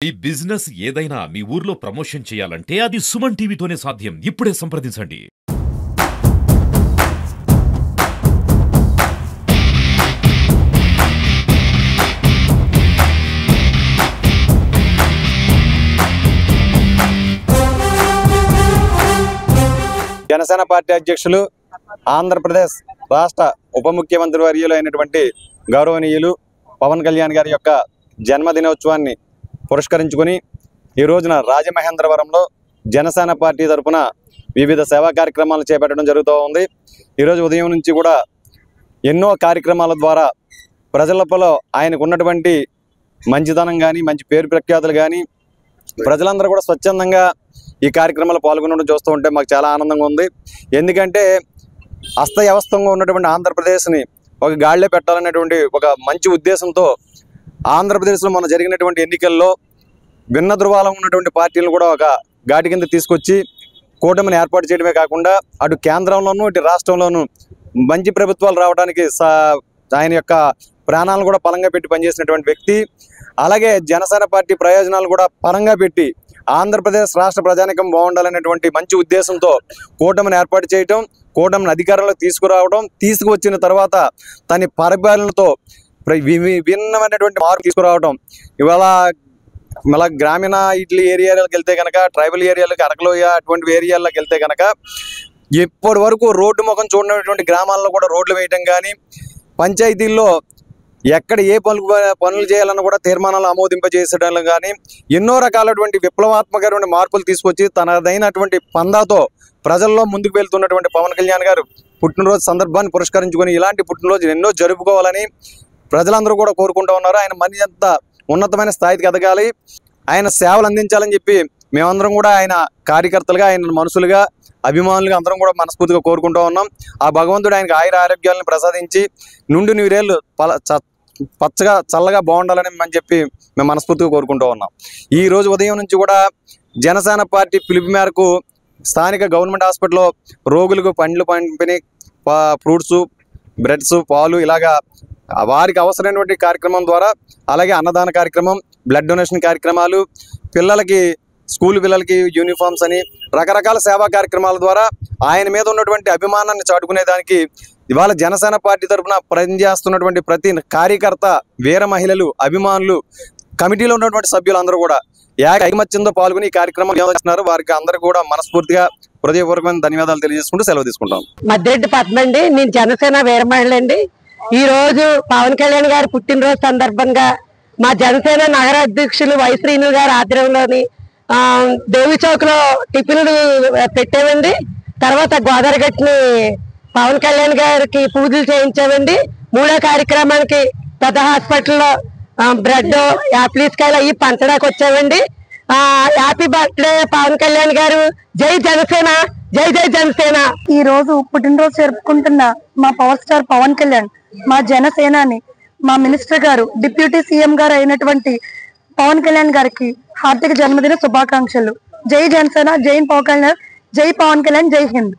ఈ బిజినెస్ ఏదైనా మీ ఊర్లో ప్రమోషన్ చేయాలంటే అది సుమన్ టీవీతోనే సాధ్యం. ఇప్పుడే సంప్రదించండి. జనసేన పార్టీ అధ్యక్షులు ఆంధ్రప్రదేశ్ రాష్ట్ర ఉప ముఖ్యమంత్రి వర్యులు అయినటువంటి గౌరవనీయులు పవన్ కళ్యాణ్ గారి యొక్క జన్మదినోత్సవాన్ని పురస్కరించుకొని ఈ రోజున రాజమహేంద్రవరంలో జనసేన పార్టీ తరఫున వివిధ సేవా కార్యక్రమాలు చేపట్టడం జరుగుతూ ఉంది. ఈరోజు ఉదయం నుంచి కూడా ఎన్నో కార్యక్రమాల ద్వారా ప్రజలలో ఆయనకు ఉన్నటువంటి మంచితనం కానీ మంచి పేరు ప్రఖ్యాతులు కానీ ప్రజలందరూ కూడా స్వచ్ఛందంగా ఈ కార్యక్రమాలు పాల్గొనడం చూస్తూ ఉంటే మాకు చాలా ఆనందంగా ఉంది. ఎందుకంటే అస్తవ్యవస్థంగా ఉన్నటువంటి ఆంధ్రప్రదేశ్ని ఒక గాడిలో పెట్టాలనేటువంటి ఒక మంచి ఉద్దేశంతో ఆంధ్రప్రదేశ్లో మొన్న జరిగినటువంటి ఎన్నికల్లో భిన్న ధృవాలం ఉన్నటువంటి పార్టీలను కూడా ఒక గాడి కింద తీసుకొచ్చి కూటమిని ఏర్పాటు చేయడమే కాకుండా అటు కేంద్రంలోనూ ఇటు రాష్ట్రంలోనూ మంచి ప్రభుత్వాలు రావడానికి ఆయన యొక్క ప్రాణాలను కూడా పరంగా పెట్టి పనిచేసినటువంటి వ్యక్తి. అలాగే జనసేన పార్టీ ప్రయోజనాలు కూడా పరంగా పెట్టి ఆంధ్రప్రదేశ్ రాష్ట్ర ప్రజానికం బాగుండాలనేటువంటి మంచి ఉద్దేశంతో కూటమిని ఏర్పాటు చేయటం, కూటమిని అధికారంలో తీసుకురావడం, తీసుకువచ్చిన తర్వాత తన పరిపాలనతో విభిన్నమైనటువంటి మార్పు తీసుకురావడం. ఇవాళ మళ్ళీ గ్రామీణ ఇట్లీ ఏరియాలకు వెళ్తే కనుక, ట్రైబల్ ఏరియాలకు అరకలోయ అటువంటి ఏరియాలకు వెళ్తే కనుక ఇప్పటి వరకు రోడ్డు ముఖం చూడనటువంటి గ్రామాల్లో కూడా రోడ్లు వేయటం కానీ, పంచాయతీల్లో ఎక్కడ ఏ పనులు చేయాలన్నా కూడా తీర్మానాలు ఆమోదింపజేసడం కానీ ఎన్నో రకాలటువంటి విప్లవాత్మకమైన మార్పులు తీసుకొచ్చి తనదైనటువంటి పందాతో ప్రజల్లో ముందుకు వెళ్తున్నటువంటి పవన్ కళ్యాణ్ గారు పుట్టినరోజు సందర్భాన్ని పురస్కరించుకొని ఇలాంటి పుట్టినరోజు ఎన్నో జరుపుకోవాలని ప్రజలందరూ కూడా కోరుకుంటూ ఉన్నారు. ఆయన మరింత ఉన్నతమైన స్థాయికి ఎదగాలి, ఆయన సేవలు అందించాలని చెప్పి మేమందరం కూడా ఆయన కార్యకర్తలుగా, ఆయన మనుషులుగా, అభిమానులుగా అందరం కూడా మనస్ఫూర్తిగా కోరుకుంటూ ఉన్నాం. ఆ భగవంతుడు ఆయనకు ఆయుర ఆరోగ్యాలను ప్రసాదించి నుండి నూరేళ్ళు పచ్చగా చల్లగా బాగుండాలని అని చెప్పి మేము మనస్ఫూర్తిగా కోరుకుంటూ ఉన్నాం. ఈ రోజు ఉదయం నుంచి కూడా జనసేన పార్టీ పిలుపు మేరకు స్థానిక గవర్నమెంట్ హాస్పిటల్లో రోగులకు పండ్లు పంపిణీ, ఫ్రూట్స్, బ్రెడ్స్, పాలు ఇలాగా వారికి అవసరమైనటువంటి కార్యక్రమం ద్వారా, అలాగే అన్నదాన కార్యక్రమం, బ్లడ్ డొనేషన్ కార్యక్రమాలు, పిల్లలకి స్కూల్ పిల్లలకి యూనిఫామ్స్ అని రకరకాల సేవా కార్యక్రమాల ద్వారా ఆయన మీద ఉన్నటువంటి అభిమానాన్ని చాటుకునేదానికి ఇవాళ జనసేన పార్టీ తరఫున పనిచేస్తున్నటువంటి ప్రతి కార్యకర్త, వీర మహిళలు, అభిమానులు, కమిటీలో ఉన్నటువంటి సభ్యులు అందరూ కూడా ఐకమత్యంతో పాల్గొని ఈ కార్యక్రమం చేస్తున్నారు. వారికి అందరూ కూడా మనస్ఫూర్తిగా హృదయపూర్వకమైన ధన్యవాదాలు తెలియజేసుకుంటూ సెలవు తీసుకుంటాం. మద్రెడ్డి పద్మండి, నేను జనసేన వీర మహిళండి. ఈ రోజు పవన్ కళ్యాణ్ గారి పుట్టినరోజు సందర్భంగా మా జనసేన నగర అధ్యక్షులు వై శ్రీను గారి ఆధ్వర్యంలోని దేవి చౌక్ లో టిఫిన్లు పెట్టామండి. తర్వాత గోదావరిగట్టుని పవన్ కళ్యాణ్ గారికి పూజలు చేయించామండి. మూడో కార్యక్రమానికి పెద్ద హాస్పిటల్లో బ్రెడ్, యాప్లీస్కాయలు అవి పంచడానికి వచ్చామండి. హ్యాపీ బర్త్డే పవన్ కళ్యాణ్ గారు. జై జనసేన, జై జై జనసేన. ఈ రోజు పుట్టినరోజు జరుపుకుంటున్న మా పవర్ స్టార్ పవన్ కళ్యాణ్, మా జనసేనాని, మా మినిస్టర్ గారు, డిప్యూటీ సీఎం గారు అయినటువంటి పవన్ కళ్యాణ్ గారికి హార్దిక జన్మదిన శుభాకాంక్షలు. జై జనసేన, జై పవన్ కళ్యాణ్, జై పవన్ కళ్యాణ్, జై హింద్.